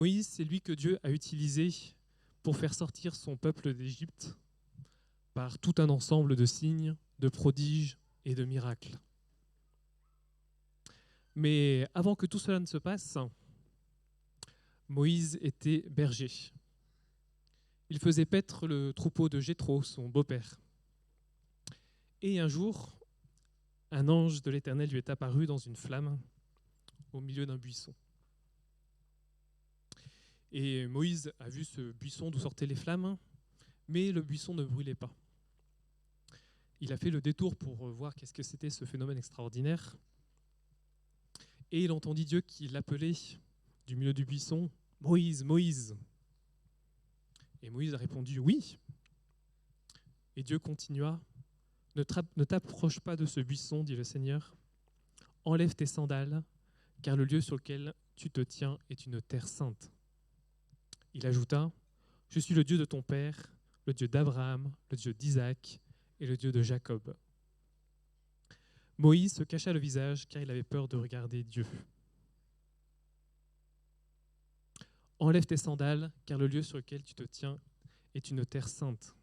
Moïse, c'est lui que Dieu a utilisé pour faire sortir son peuple d'Égypte par tout un ensemble de signes, de prodiges et de miracles. Mais avant que tout cela ne se passe, Moïse était berger. Il faisait paître le troupeau de Jéthro, son beau-père. Et un jour, un ange de l'Éternel lui est apparu dans une flamme au milieu d'un buisson. Et Moïse a vu ce buisson d'où sortaient les flammes, mais le buisson ne brûlait pas. Il a fait le détour pour voir qu'est-ce que c'était ce phénomène extraordinaire. Et il entendit Dieu qui l'appelait du milieu du buisson, « Moïse, Moïse !» Et Moïse a répondu « Oui !» Et Dieu continua, « Ne t'approche pas de ce buisson, dit le Seigneur. Enlève tes sandales, car le lieu sur lequel tu te tiens est une terre sainte. » Il ajouta, « Je suis le Dieu de ton père, le Dieu d'Abraham, le Dieu d'Isaac et le Dieu de Jacob. » Moïse se cacha le visage car il avait peur de regarder Dieu. « Enlève tes sandales, car le lieu sur lequel tu te tiens est une terre sainte. »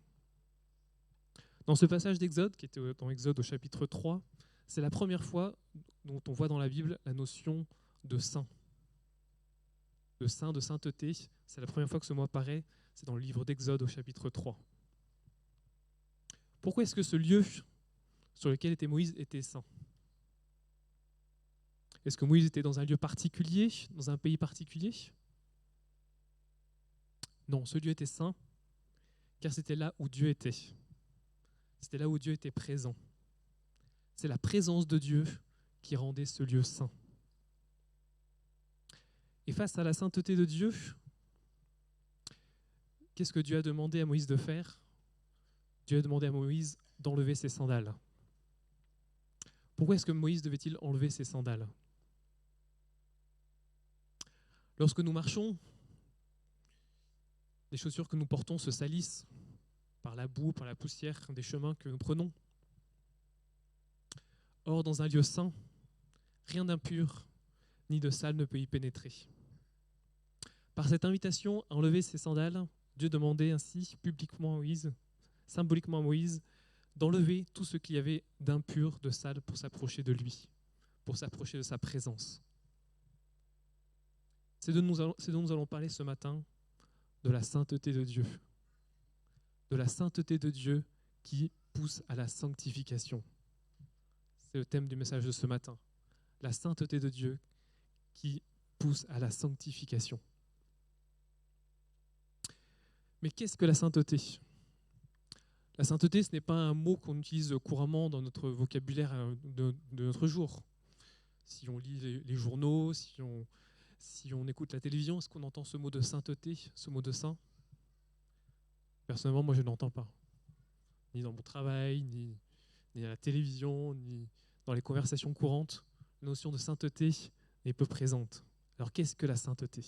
Dans ce passage d'Exode, qui était dans Exode au chapitre 3, c'est la première fois dont on voit dans la Bible la notion de saint. De saint, de sainteté, c'est la première fois que ce mot apparaît, c'est dans le livre d'Exode au chapitre 3. Pourquoi est-ce que ce lieu sur lequel était Moïse était saint? Est-ce que Moïse était dans un lieu particulier, dans un pays particulier? Non, ce lieu était saint, car c'était là où Dieu était. C'était là où Dieu était présent. C'est la présence de Dieu qui rendait ce lieu saint. Et face à la sainteté de Dieu, qu'est-ce que Dieu a demandé à Moïse de faire? Dieu a demandé à Moïse d'enlever ses sandales. Pourquoi est-ce que Moïse devait-il enlever ses sandales? Lorsque nous marchons, les chaussures que nous portons se salissent par la boue, par la poussière des chemins que nous prenons. Or, dans un lieu saint, rien d'impur ni de sale ne peut y pénétrer. Par cette invitation à enlever ses sandales, Dieu demandait ainsi publiquement à Moïse, symboliquement à Moïse, d'enlever tout ce qu'il y avait d'impur, de sale pour s'approcher de lui, pour s'approcher de sa présence. C'est dont nous allons parler ce matin, de la sainteté de Dieu. De la sainteté de Dieu qui pousse à la sanctification. C'est le thème du message de ce matin. La sainteté de Dieu qui pousse à la sanctification. Mais qu'est-ce que la sainteté? La sainteté, ce n'est pas un mot qu'on utilise couramment dans notre vocabulaire de notre jour. Si on lit les journaux, si on écoute la télévision, est-ce qu'on entend ce mot de sainteté, ce mot de saint? Personnellement, moi, je ne l'entends pas. Ni dans mon travail, ni à la télévision, ni dans les conversations courantes. La notion de sainteté est peu présente. Alors, qu'est-ce que la sainteté?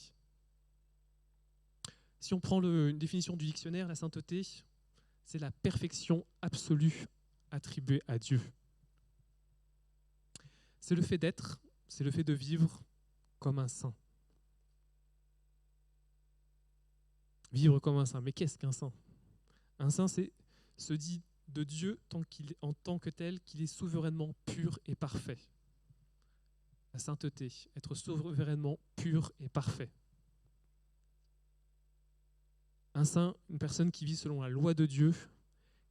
Si on prend une définition du dictionnaire, la sainteté, c'est la perfection absolue attribuée à Dieu. C'est le fait d'être, c'est le fait de vivre comme un saint. Vivre comme un saint. Mais qu'est-ce qu'un saint? Un saint, se dit de Dieu en tant que tel qu'il est souverainement pur et parfait. La sainteté, être souverainement pur et parfait. Un saint, une personne qui vit selon la loi de Dieu,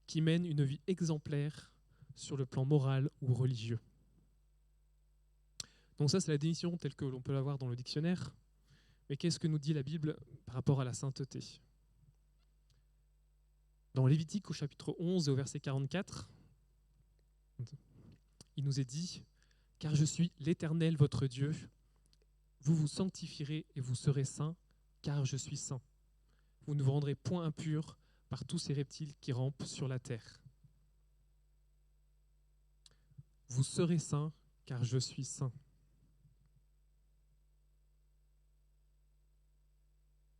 qui mène une vie exemplaire sur le plan moral ou religieux. Donc ça, c'est la définition telle que l'on peut la voir dans le dictionnaire. Mais qu'est-ce que nous dit la Bible par rapport à la sainteté? Dans Lévitique au chapitre 11 et au verset 44, il nous est dit « Car je suis l'Éternel votre Dieu, vous vous sanctifierez et vous serez saints, car je suis saint. Vous ne vous rendrez point impurs par tous ces reptiles qui rampent sur la terre. Vous serez saints, car je suis saint. »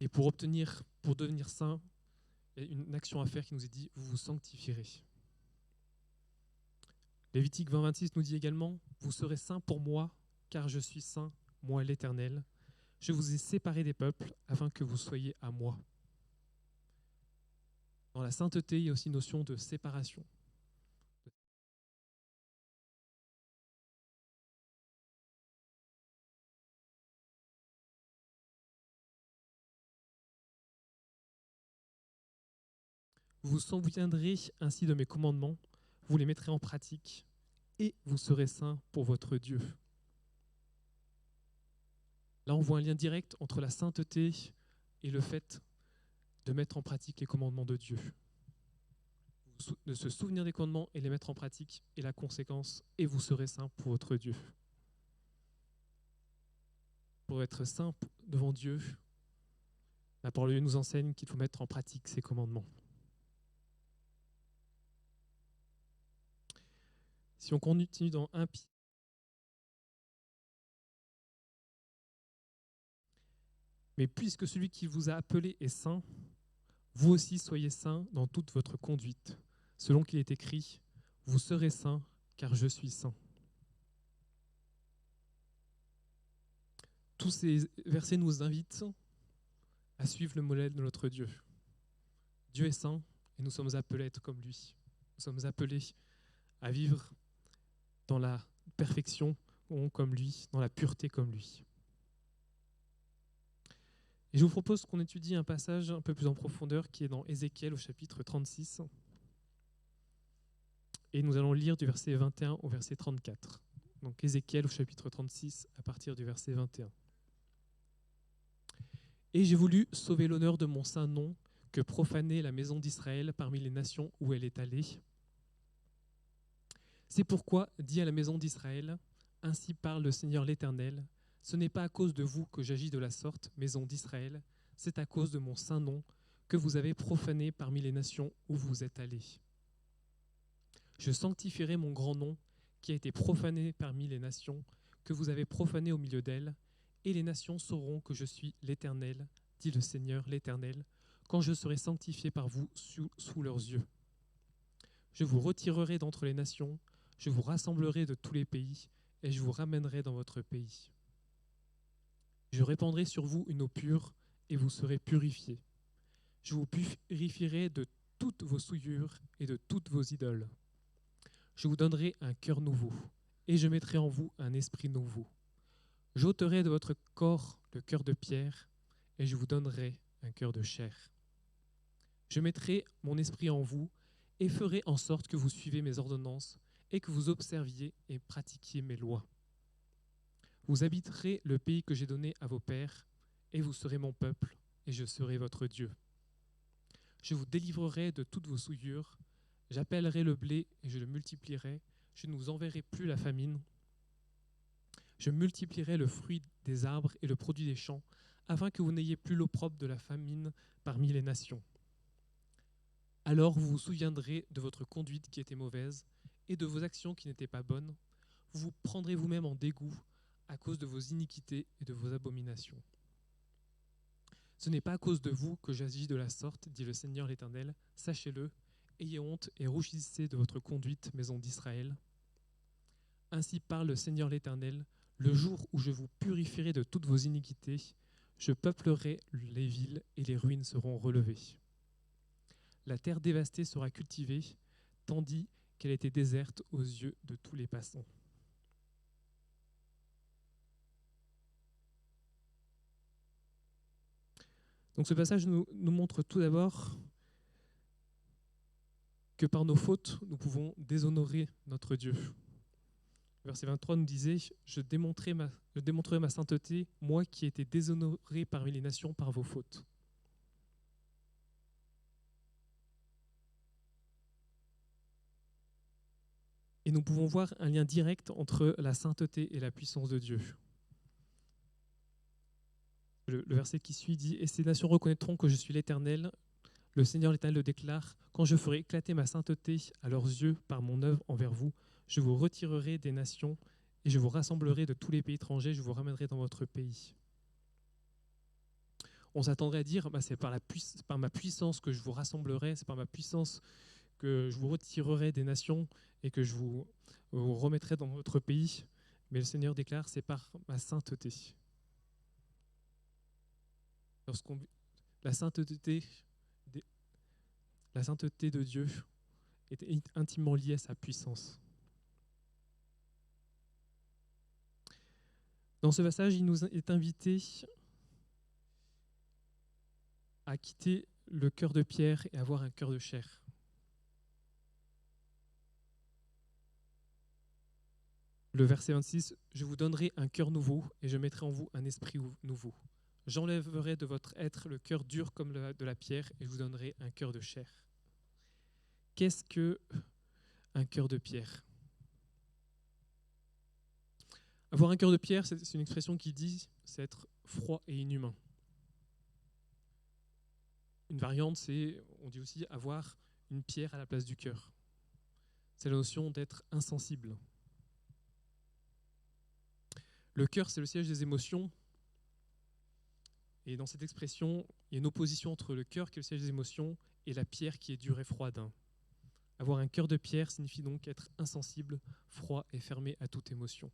Et pour devenir saint, il y a une action à faire qui nous est dit, vous vous sanctifierez. Lévitique 20, 26 nous dit également, vous serez saints pour moi, car je suis saint, moi l'Éternel. Je vous ai séparés des peuples afin que vous soyez à moi. Dans la sainteté, il y a aussi une notion de séparation. Vous vous souviendrez ainsi de mes commandements, vous les mettrez en pratique, et vous serez saints pour votre Dieu. Là, on voit un lien direct entre la sainteté et le fait de mettre en pratique les commandements de Dieu. De se souvenir des commandements et les mettre en pratique, et la conséquence, et vous serez saints pour votre Dieu. Pour être saint devant Dieu, la parole de Dieu nous enseigne qu'il faut mettre en pratique ces commandements. Si on continue dans 1 Pierre, mais puisque celui qui vous a appelé est saint, vous aussi soyez saints dans toute votre conduite, selon qu'il est écrit, vous serez saints, car je suis saint. Tous ces versets nous invitent à suivre le modèle de notre Dieu. Dieu est saint et nous sommes appelés à être comme lui. Nous sommes appelés à vivre dans la perfection comme lui, dans la pureté comme lui. Et je vous propose qu'on étudie un passage un peu plus en profondeur qui est dans Ézéchiel au chapitre 36. Et nous allons lire du verset 21 au verset 34. Donc Ézéchiel au chapitre 36 à partir du verset 21. Et j'ai voulu sauver l'honneur de mon saint nom que profanait la maison d'Israël parmi les nations où elle est allée. C'est pourquoi, dit à la maison d'Israël, ainsi parle le Seigneur l'Éternel, ce n'est pas à cause de vous que j'agis de la sorte, maison d'Israël, c'est à cause de mon saint nom que vous avez profané parmi les nations où vous êtes allés. Je sanctifierai mon grand nom qui a été profané parmi les nations, que vous avez profané au milieu d'elles, et les nations sauront que je suis l'Éternel, dit le Seigneur l'Éternel, quand je serai sanctifié par vous sous leurs yeux. Je vous retirerai d'entre les nations, je vous rassemblerai de tous les pays, et je vous ramènerai dans votre pays. Je répandrai sur vous une eau pure, et vous serez purifiés. Je vous purifierai de toutes vos souillures et de toutes vos idoles. Je vous donnerai un cœur nouveau, et je mettrai en vous un esprit nouveau. J'ôterai de votre corps le cœur de pierre, et je vous donnerai un cœur de chair. Je mettrai mon esprit en vous, et ferai en sorte que vous suivez mes ordonnances, et que vous observiez et pratiquiez mes lois. Vous habiterez le pays que j'ai donné à vos pères, et vous serez mon peuple, et je serai votre Dieu. Je vous délivrerai de toutes vos souillures, j'appellerai le blé et je le multiplierai, je ne vous enverrai plus la famine. Je multiplierai le fruit des arbres et le produit des champs, afin que vous n'ayez plus l'opprobre de la famine parmi les nations. Alors vous vous souviendrez de votre conduite qui était mauvaise et de vos actions qui n'étaient pas bonnes. Vous vous prendrez vous-même en dégoût à cause de vos iniquités et de vos abominations. Ce n'est pas à cause de vous que j'agis de la sorte, dit le Seigneur l'Éternel. Sachez-le, ayez honte et rougissez de votre conduite, maison d'Israël. Ainsi parle le Seigneur l'Éternel, le jour où je vous purifierai de toutes vos iniquités, je peuplerai les villes et les ruines seront relevées. La terre dévastée sera cultivée, tandis qu'elle était déserte aux yeux de tous les passants. Donc ce passage nous montre tout d'abord que par nos fautes, nous pouvons déshonorer notre Dieu. Verset 23 nous disait « Je démontrerai ma sainteté, moi qui ai été déshonoré parmi les nations par vos fautes. » Et nous pouvons voir un lien direct entre la sainteté et la puissance de Dieu. Le verset qui suit dit « Et ces nations reconnaîtront que je suis l'Éternel, le Seigneur l'Éternel le déclare, quand je ferai éclater ma sainteté à leurs yeux par mon œuvre envers vous, je vous retirerai des nations et je vous rassemblerai de tous les pays étrangers, je vous ramènerai dans votre pays. » On s'attendrait à dire c'est par ma puissance que je vous rassemblerai, c'est par ma puissance que je vous retirerai des nations et que je vous remettrai dans votre pays. Mais le Seigneur déclare c'est par ma sainteté. lorsqu'on la sainteté, des- la sainteté de Dieu est intimement liée à sa puissance. Dans ce passage, il nous est invité à quitter le cœur de pierre et avoir un cœur de chair. Le verset 26, « Je vous donnerai un cœur nouveau et je mettrai en vous un esprit nouveau. J'enlèverai de votre être le cœur dur comme de la pierre et je vous donnerai un cœur de chair. » Qu'est-ce que un cœur de pierre ? Avoir un cœur de pierre, c'est une expression qui dit c'est être froid et inhumain. Une variante, on dit aussi avoir une pierre à la place du cœur. C'est la notion d'être insensible. Le cœur, c'est le siège des émotions. Et dans cette expression, il y a une opposition entre le cœur, qui est le siège des émotions, et la pierre qui est dure et froide. Avoir un cœur de pierre signifie donc être insensible, froid et fermé à toute émotion.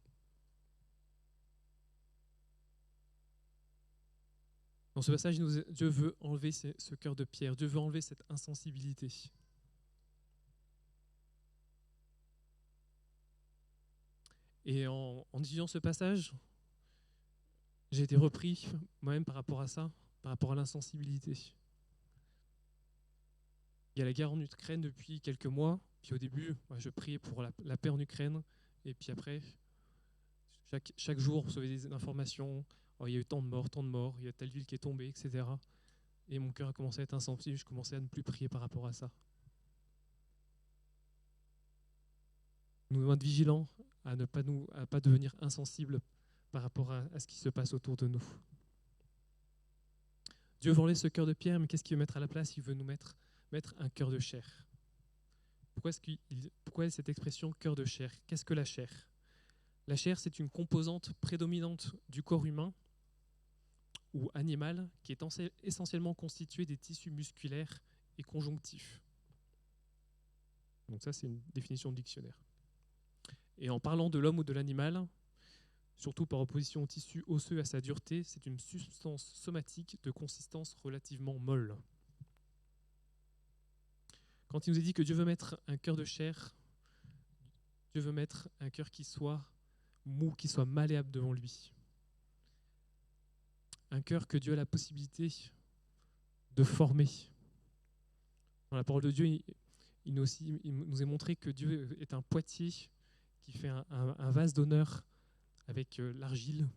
Dans ce passage, Dieu veut enlever ce cœur de pierre. Dieu veut enlever cette insensibilité. Et en étudiant ce passage, j'ai été repris moi-même par rapport à ça, par rapport à l'insensibilité. Il y a la guerre en Ukraine depuis quelques mois. Puis au début, je priais pour la paix en Ukraine. Et puis après, chaque jour, on recevait des informations. Oh, il y a eu tant de morts, il y a telle ville qui est tombée, etc. Et mon cœur a commencé à être insensible. Je commençais à ne plus prier par rapport à ça. Nous devons être vigilants à ne pas devenir insensibles par rapport à ce qui se passe autour de nous. Dieu veut enlever ce cœur de pierre, mais qu'est-ce qu'il veut mettre à la place ? Il veut nous mettre un cœur de chair. Pourquoi cette expression cœur de chair ? Qu'est-ce que la chair ? La chair, c'est une composante prédominante du corps humain ou animal qui est essentiellement constituée des tissus musculaires et conjonctifs. Donc ça, c'est une définition de dictionnaire. Et en parlant de l'homme ou de l'animal, surtout par opposition au tissu osseux et à sa dureté, c'est une substance somatique de consistance relativement molle. Quand il nous est dit que Dieu veut mettre un cœur de chair, Dieu veut mettre un cœur qui soit mou, qui soit malléable devant lui. Un cœur que Dieu a la possibilité de former. Dans la parole de Dieu, il nous est montré que Dieu est un potier qui fait un vase d'honneur avec l'argile.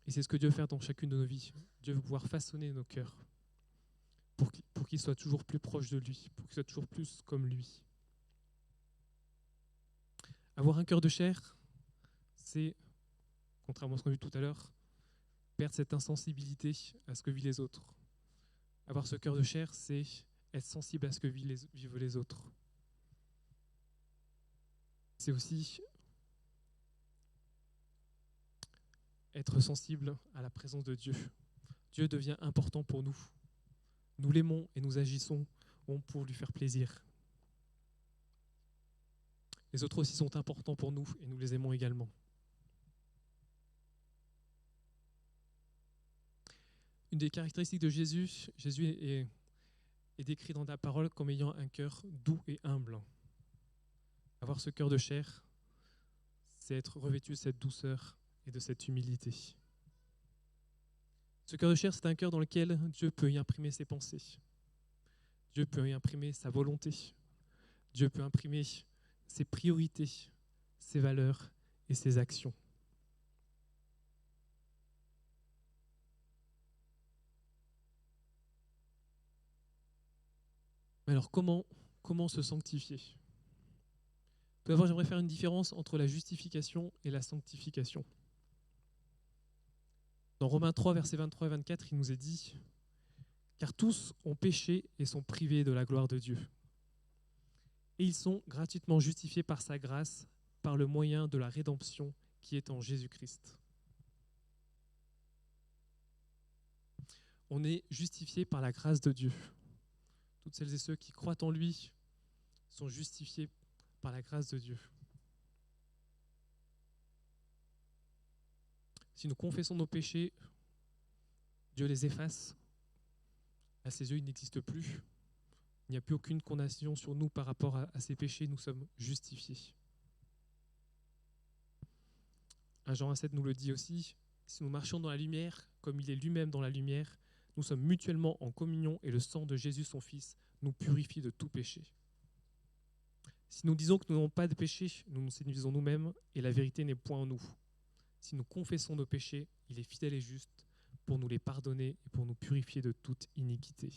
Et c'est ce que Dieu veut faire dans chacune de nos vies. Dieu veut pouvoir façonner nos cœurs pour qu'ils soient toujours plus proches de lui, pour qu'ils soient toujours plus comme lui. Avoir un cœur de chair, c'est, contrairement à ce qu'on a vu tout à l'heure, perdre cette insensibilité à ce que vivent les autres. Avoir ce cœur de chair, c'est être sensible à ce que vivent les autres. C'est aussi être sensible à la présence de Dieu. Dieu devient important pour nous. Nous l'aimons et nous agissons pour lui faire plaisir. Les autres aussi sont importants pour nous et nous les aimons également. Une des caractéristiques de Jésus est décrit dans la parole comme ayant un cœur doux et humble. Avoir ce cœur de chair, c'est être revêtu de cette douceur et de cette humilité. Ce cœur de chair, c'est un cœur dans lequel Dieu peut y imprimer ses pensées. Dieu peut y imprimer sa volonté. Dieu peut imprimer ses priorités, ses valeurs et ses actions. Alors comment se sanctifier ? Tout d'abord, j'aimerais faire une différence entre la justification et la sanctification. Dans Romains 3, versets 23 et 24, il nous est dit « Car tous ont péché et sont privés de la gloire de Dieu. Et ils sont gratuitement justifiés par sa grâce, par le moyen de la rédemption qui est en Jésus-Christ. » On est justifiés par la grâce de Dieu. Toutes celles et ceux qui croient en lui sont justifiés par la grâce de Dieu. Si nous confessons nos péchés, Dieu les efface. À ses yeux, ils n'existent plus. Il n'y a plus aucune condamnation sur nous par rapport à ces péchés. Nous sommes justifiés. 1 Jean 1,7 nous le dit aussi. Si nous marchons dans la lumière, comme il est lui-même dans la lumière, nous sommes mutuellement en communion et le sang de Jésus, son Fils, nous purifie de tout péché. Si nous disons que nous n'avons pas de péché, nous nous séduisons nous-mêmes et la vérité n'est point en nous. Si nous confessons nos péchés, il est fidèle et juste pour nous les pardonner et pour nous purifier de toute iniquité.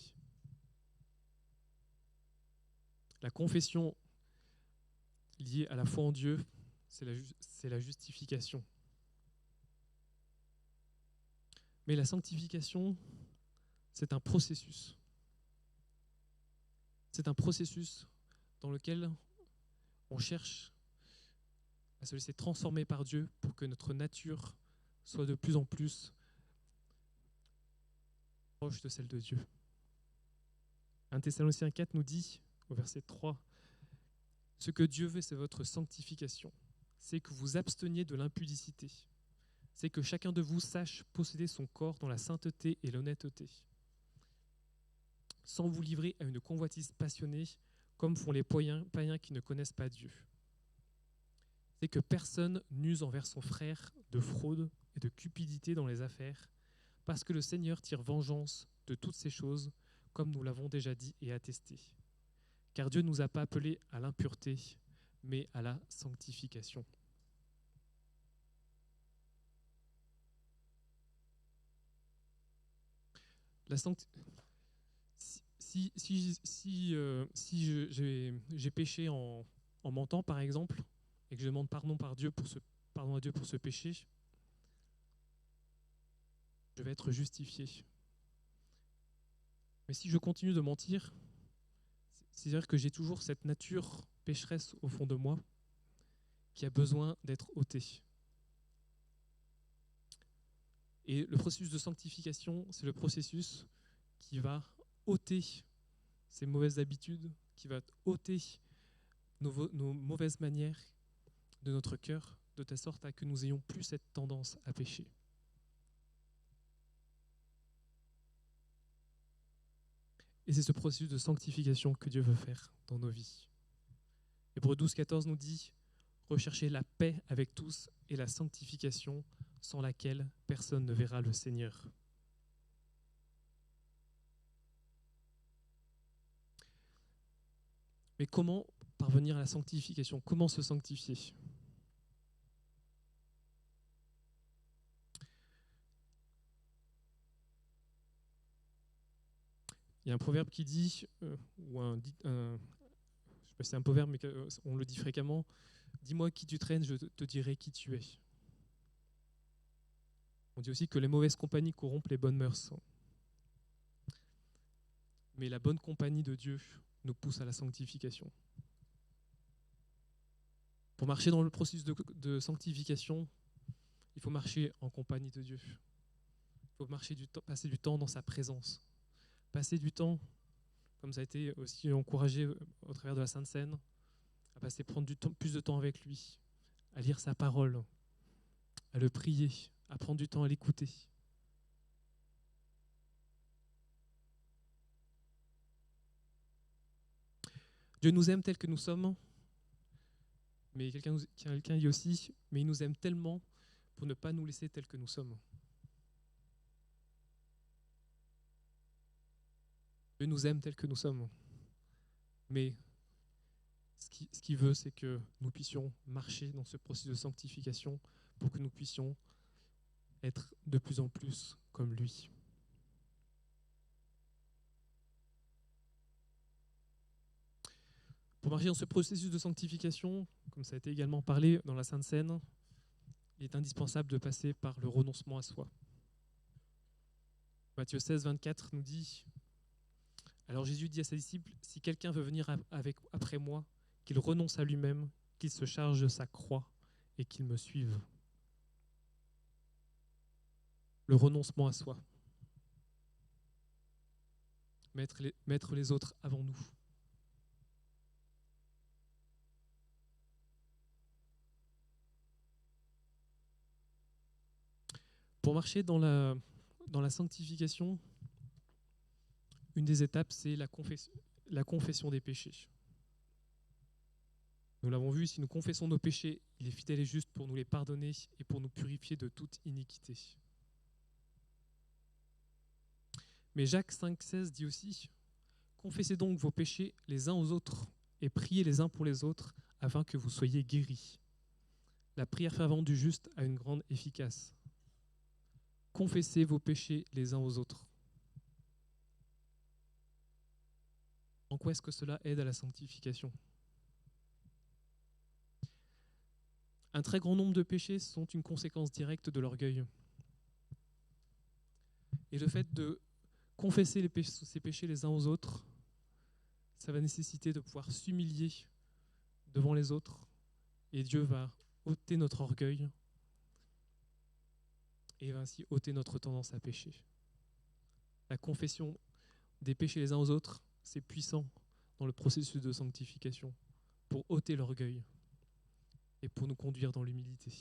La confession liée à la foi en Dieu, c'est la justification. Mais la sanctification, c'est un processus. C'est un processus dans lequel on cherche à se laisser transformer par Dieu pour que notre nature soit de plus en plus proche de celle de Dieu. 1 Thessaloniciens 4 nous dit, au verset 3, « Ce que Dieu veut, c'est votre sanctification. C'est que vous absteniez de l'impudicité. C'est que chacun de vous sache posséder son corps dans la sainteté et l'honnêteté, sans vous livrer à une convoitise passionnée, comme font les païens qui ne connaissent pas Dieu. C'est que personne n'use envers son frère de fraude et de cupidité dans les affaires, parce que le Seigneur tire vengeance de toutes ces choses, comme nous l'avons déjà dit et attesté. Car Dieu ne nous a pas appelés à l'impureté, mais à la sanctification. » Si j'ai péché en mentant, par exemple, et que je demande pardon à Dieu pour ce péché, je vais être justifié. Mais si je continue de mentir, c'est-à-dire que j'ai toujours cette nature pécheresse au fond de moi qui a besoin d'être ôtée. Et le processus de sanctification, c'est le processus qui va ôter ces mauvaises habitudes, qui va ôter nos mauvaises manières de notre cœur, de telle sorte à que nous n'ayons plus cette tendance à pécher. Et c'est ce processus de sanctification que Dieu veut faire dans nos vies. Hébreux 12,14 nous dit « Recherchez la paix avec tous et la sanctification, sans laquelle personne ne verra le Seigneur. » Mais comment parvenir à la sanctification? Comment se sanctifier? Il y a un proverbe qui dit, je ne sais pas si c'est un proverbe, mais on le dit fréquemment, « Dis-moi qui tu traînes, je te dirai qui tu es. » On dit aussi que les mauvaises compagnies corrompent les bonnes mœurs. Mais la bonne compagnie de Dieu nous pousse à la sanctification. Pour marcher dans le processus de sanctification, il faut marcher en compagnie de Dieu. Il faut passer du temps dans sa présence. Passer du temps, comme ça a été aussi encouragé au travers de la Sainte Seine, à prendre plus de temps avec lui, à lire sa parole, à le prier, à prendre du temps à l'écouter. Dieu nous aime tel que nous sommes, mais quelqu'un dit aussi, mais il nous aime tellement pour ne pas nous laisser tels que nous sommes. Dieu nous aime tel que nous sommes, mais ce qu'il veut, c'est que nous puissions marcher dans ce processus de sanctification pour que nous puissions être de plus en plus comme lui. Pour marcher dans ce processus de sanctification, comme ça a été également parlé dans la Sainte Seine, il est indispensable de passer par le renoncement à soi. Matthieu 16, 24 nous dit « Alors Jésus dit à ses disciples, « Si quelqu'un veut venir après moi, qu'il renonce à lui-même, qu'il se charge de sa croix et qu'il me suive. » Le renoncement à soi. Mettre les autres avant nous. Pour marcher dans dans la sanctification, une des étapes, c'est la confession des péchés. Nous l'avons vu, si nous confessons nos péchés, il est fidèle et juste pour nous les pardonner et pour nous purifier de toute iniquité. Mais Jacques 5,16 dit aussi « Confessez donc vos péchés les uns aux autres et priez les uns pour les autres afin que vous soyez guéris. La prière fervente du juste a une grande efficace. Confessez vos péchés les uns aux autres. » En quoi est-ce que cela aide à la sanctification ? Un très grand nombre de péchés sont une conséquence directe de l'orgueil. Et le fait de confesser ces péchés les uns aux autres, ça va nécessiter de pouvoir s'humilier devant les autres. Et Dieu va ôter notre orgueil et va ainsi ôter notre tendance à pécher. La confession des péchés les uns aux autres, c'est puissant dans le processus de sanctification pour ôter l'orgueil et pour nous conduire dans l'humilité.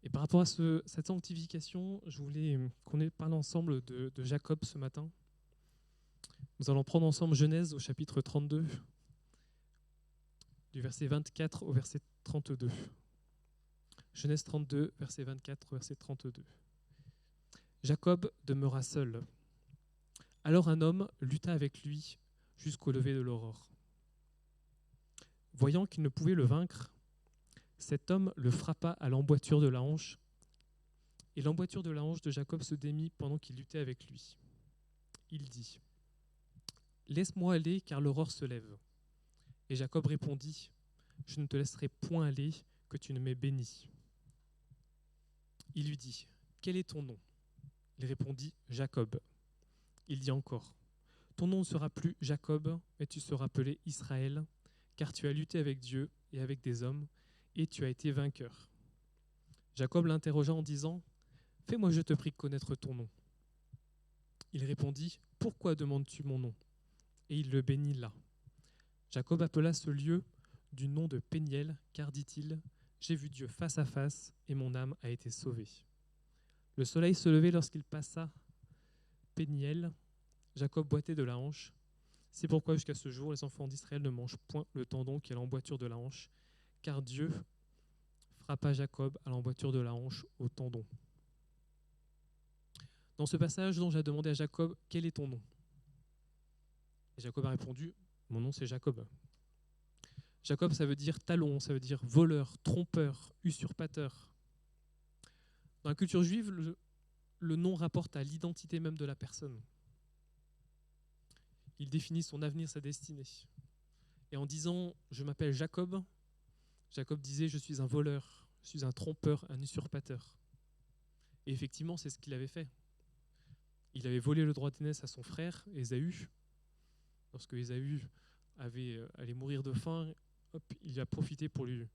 Et par rapport à cette sanctification, je voulais qu'on parle ensemble de Jacob ce matin. Nous allons prendre ensemble Genèse au chapitre 32, du verset 24 au verset 32. Genèse 32, verset 24 au verset 32. Jacob demeura seul. Alors un homme lutta avec lui jusqu'au lever de l'aurore. Voyant qu'il ne pouvait le vaincre, cet homme le frappa à l'emboîture de la hanche, et l'emboîture de la hanche de Jacob se démit pendant qu'il luttait avec lui. Il dit : « Laisse-moi aller, car l'aurore se lève. » Et Jacob répondit : « Je ne te laisserai point aller, que tu ne m'aies béni. » Il lui dit : « Quel est ton nom ? » Il répondit : « Jacob. » Il dit encore : « Ton nom ne sera plus Jacob, mais tu seras appelé Israël, car tu as lutté avec Dieu et avec des hommes, et tu as été vainqueur. » Jacob l'interrogea en disant : « Fais-moi, je te prie, connaître ton nom. » Il répondit : « Pourquoi demandes-tu mon nom ? » Et il le bénit là. Jacob appela ce lieu du nom de Péniel, car, dit-il, « J'ai vu Dieu face à face, et mon âme a été sauvée. » Le soleil se levait lorsqu'il passa Péniel. Jacob boitait de la hanche. C'est pourquoi jusqu'à ce jour, les enfants d'Israël ne mangent point le tendon qui est à l'emboîture de la hanche, car Dieu frappa Jacob à l'emboîture de la hanche au tendon. Dans ce passage, l'ange a demandé à Jacob : « Quel est ton nom ? » Et Jacob a répondu : « Mon nom c'est Jacob. » Jacob, ça veut dire talon, ça veut dire voleur, trompeur, usurpateur. Dans la culture juive, le nom rapporte à l'identité même de la personne. Il définit son avenir, sa destinée. Et en disant « Je m'appelle Jacob », Jacob disait « Je suis un voleur, je suis un trompeur, un usurpateur. » Et effectivement, c'est ce qu'il avait fait. Il avait volé le droit d'aînesse à son frère, Ésaü. Lorsque Ésaü allait mourir de faim, hop, il a profité pour lui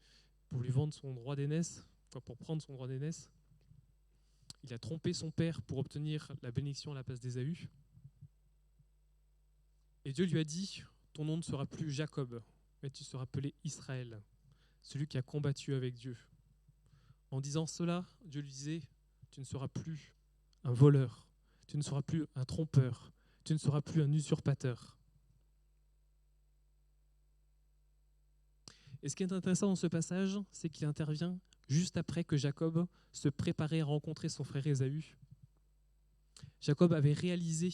vendre son droit d'aînesse, pour prendre son droit d'aînesse. Il a trompé son père pour obtenir la bénédiction à la place d'Ésaü. Et Dieu lui a dit : « Ton nom ne sera plus Jacob, mais tu seras appelé Israël, celui qui a combattu avec Dieu. » En disant cela, Dieu lui disait : « Tu ne seras plus un voleur, tu ne seras plus un trompeur, tu ne seras plus un usurpateur. » Et ce qui est intéressant dans ce passage, c'est qu'il intervient juste après que Jacob se préparait à rencontrer son frère Ésaü. Jacob avait réalisé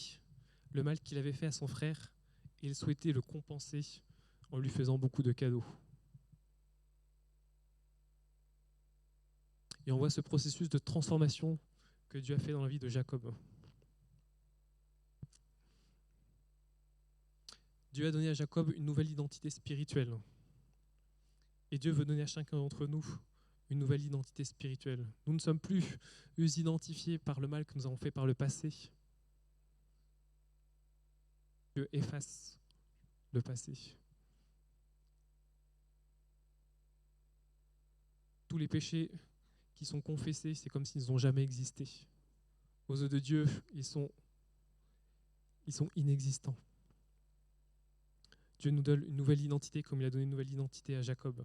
le mal qu'il avait fait à son frère et il souhaitait le compenser en lui faisant beaucoup de cadeaux. Et on voit ce processus de transformation que Dieu a fait dans la vie de Jacob. Dieu a donné à Jacob une nouvelle identité spirituelle. Et Dieu veut donner à chacun d'entre nous une nouvelle identité spirituelle. Nous ne sommes plus identifiés par le mal que nous avons fait par le passé. Dieu efface le passé. Tous les péchés qui sont confessés, c'est comme s'ils n'ont jamais existé. Aux yeux de Dieu, ils sont inexistants. Dieu nous donne une nouvelle identité comme il a donné une nouvelle identité à Jacob.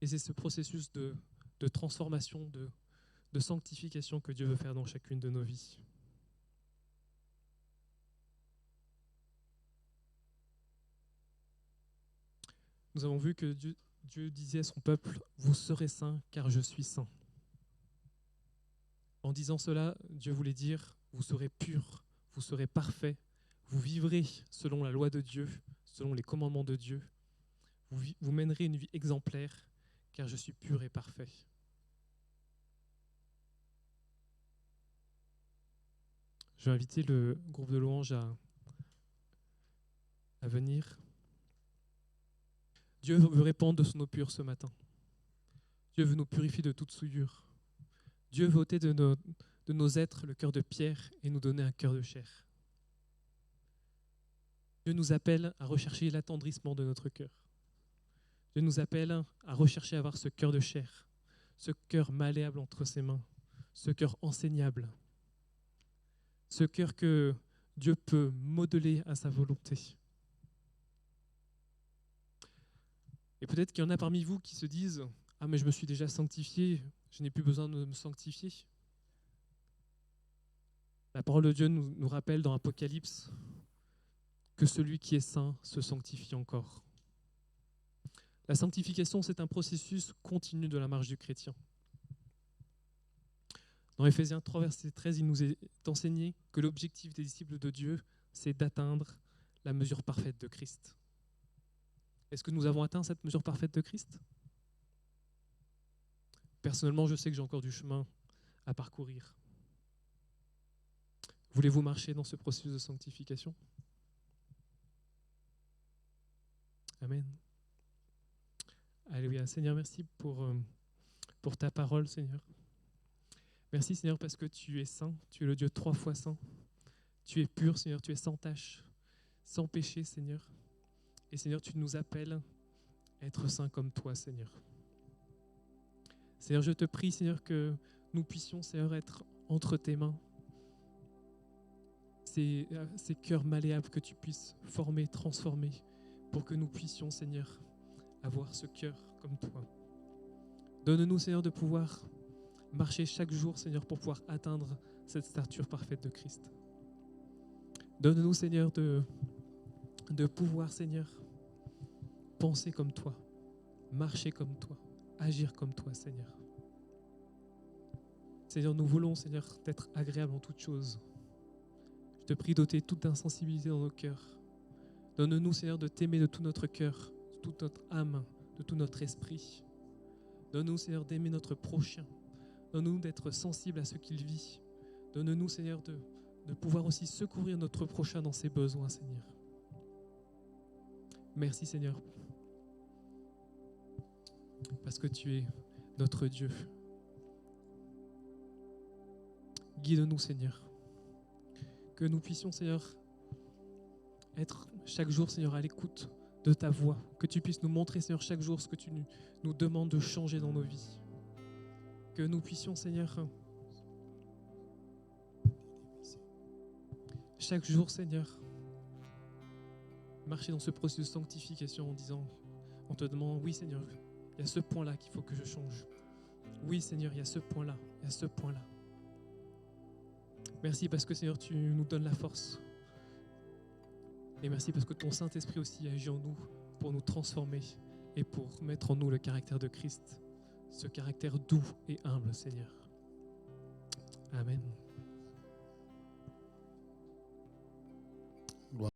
Et c'est ce processus de transformation, de sanctification que Dieu veut faire dans chacune de nos vies. Nous avons vu que Dieu disait à son peuple, « Vous serez saints, car je suis saint. » En disant cela, Dieu voulait dire, « Vous serez purs, vous serez parfaits, vous vivrez selon la loi de Dieu, selon les commandements de Dieu. Vous mènerez une vie exemplaire, car je suis pur et parfait. » Je vais inviter le groupe de louanges à venir. Dieu veut répandre de son eau pure ce matin. Dieu veut nous purifier de toute souillure. Dieu veut ôter de nos êtres le cœur de pierre et nous donner un cœur de chair. Dieu nous appelle à rechercher l'attendrissement de notre cœur. Dieu nous appelle à rechercher à avoir ce cœur de chair, ce cœur malléable entre ses mains, ce cœur enseignable, ce cœur que Dieu peut modeler à sa volonté. Et peut-être qu'il y en a parmi vous qui se disent « Ah, mais je me suis déjà sanctifié, je n'ai plus besoin de me sanctifier. » La parole de Dieu nous rappelle dans Apocalypse que celui qui est saint se sanctifie encore. La sanctification, c'est un processus continu de la marche du chrétien. Dans Éphésiens 3, verset 13, il nous est enseigné que l'objectif des disciples de Dieu, c'est d'atteindre la mesure parfaite de Christ. Est-ce que nous avons atteint cette mesure parfaite de Christ ? Personnellement, je sais que j'ai encore du chemin à parcourir. Voulez-vous marcher dans ce processus de sanctification ? Amen. Alléluia. Seigneur, merci pour ta parole, Seigneur. Merci, Seigneur, parce que tu es saint, tu es le Dieu 3 fois saint. Tu es pur, Seigneur, tu es sans tache, sans péché, Seigneur. Et Seigneur, tu nous appelles à être saints comme toi, Seigneur. Seigneur, je te prie, Seigneur, que nous puissions, Seigneur, être entre tes mains. Ces cœurs malléables que tu puisses former, transformer, pour que nous puissions, Seigneur, avoir ce cœur comme toi. Donne-nous, Seigneur, de pouvoir marcher chaque jour, Seigneur, pour pouvoir atteindre cette stature parfaite de Christ. Donne-nous, Seigneur, de pouvoir, Seigneur, penser comme toi, marcher comme toi, agir comme toi, Seigneur. Seigneur, nous voulons, Seigneur, d'être agréables en toutes choses. Je te prie d'ôter toute insensibilité dans nos cœurs. Donne-nous, Seigneur, de t'aimer de tout notre cœur, de toute notre âme, de tout notre esprit. Donne-nous, Seigneur, d'aimer notre prochain. Donne-nous d'être sensibles à ce qu'il vit. Donne-nous, Seigneur, de pouvoir aussi secourir notre prochain dans ses besoins, Seigneur. Merci, Seigneur, parce que tu es notre Dieu. Guide-nous, Seigneur. Que nous puissions, Seigneur, être chaque jour, Seigneur, à l'écoute de ta voix. Que tu puisses nous montrer, Seigneur, chaque jour ce que tu nous demandes de changer dans nos vies. Que nous puissions, Seigneur, chaque jour, Seigneur, marcher dans ce processus de sanctification en disant, en te demandant, oui, Seigneur, il y a ce point-là qu'il faut que je change. Oui, Seigneur, il y a ce point-là, il y a ce point-là. Merci parce que, Seigneur, tu nous donnes la force. Et merci parce que ton Saint-Esprit aussi agit en nous pour nous transformer et pour mettre en nous le caractère de Christ, ce caractère doux et humble, Seigneur. Amen.